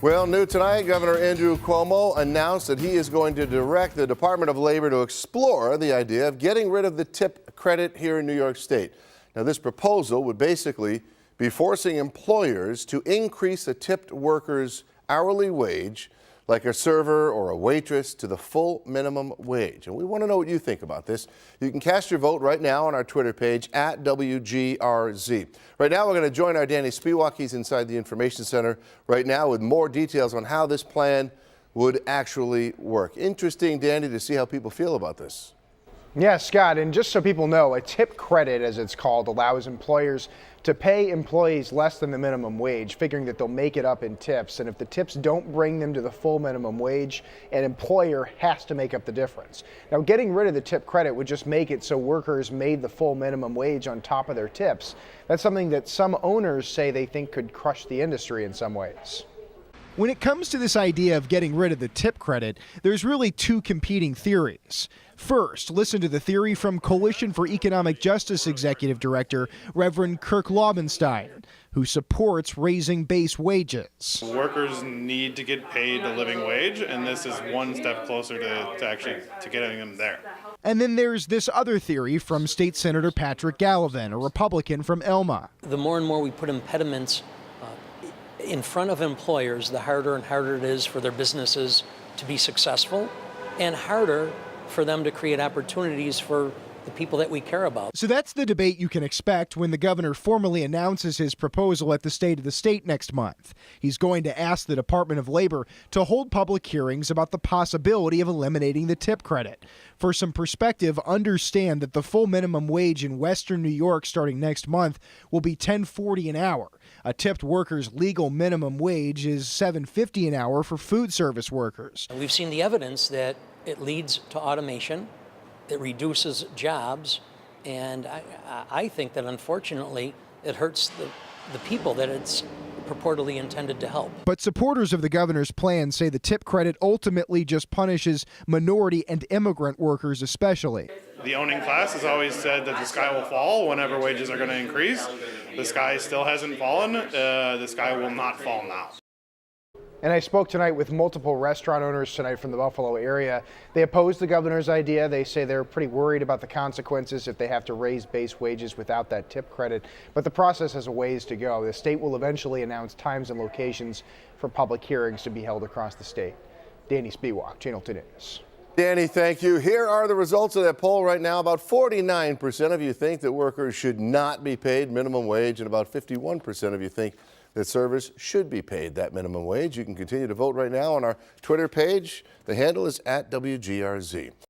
Well, new tonight, Governor Andrew Cuomo announced that he is going to direct the Department of Labor to explore the idea of getting rid of the tip credit here in New York State. Now, this proposal would basically be forcing employers to increase a tipped worker's hourly wage, like a server or a waitress, to the full minimum wage. And we want to know what you think about this. You can cast your vote right now on our Twitter page at WGRZ. Right now, we're going to join our Danny Spiewak. He's inside the Information Center right now with more details on how this plan would actually work. Interesting, Danny, to see how people feel about this. Yeah, Scott, and just so people know, a tip credit, as it's called, allows employers to pay employees less than the minimum wage, figuring that they'll make it up in tips. And if the tips don't bring them to the full minimum wage, an employer has to make up the difference. Now, getting rid of the tip credit would just make it so workers made the full minimum wage on top of their tips. That's something that some owners say they think could crush the industry in some ways. When it comes to this idea of getting rid of the tip credit, there's really two competing theories. First, listen to the theory from Coalition for Economic Justice Executive Director Reverend Kirk Laubenstein, who supports raising base wages. Workers need to get paid a living wage, and this is one step closer to getting them there. And then there's this other theory from State Senator Patrick Gallivan, a Republican from Elma. The more and more we put impediments in front of employers, the harder and harder it is for their businesses to be successful, and harder for them to create opportunities for the people that we care about. So that's the debate you can expect when the governor formally announces his proposal at the State of the State next month. He's going to ask the Department of Labor to hold public hearings about the possibility of eliminating the tip credit. For some perspective, understand that the full minimum wage in Western New York starting next month will be $10.40 an hour. A tipped worker's legal minimum wage is $7.50 an hour for food service workers. We've seen the evidence that it leads to automation, it reduces jobs, and I think that unfortunately it hurts the people that it's purportedly intended to help. But supporters of the governor's plan say the tip credit ultimately just punishes minority and immigrant workers especially. The owning class has always said that the sky will fall whenever wages are going to increase. The sky still hasn't fallen. The sky will not fall now. And I spoke tonight with multiple restaurant owners tonight from the Buffalo area. They oppose the governor's idea. They say they're pretty worried about the consequences if they have to raise base wages without that tip credit. But the process has a ways to go. The state will eventually announce times and locations for public hearings to be held across the state. Danny Spiewak, Channel 2 News. Danny, thank you. Here are the results of that poll right now. About 49% of you think that workers should not be paid minimum wage, and about 51% of you think that servers should be paid that minimum wage. You can continue to vote right now on our Twitter page. The handle is at WGRZ.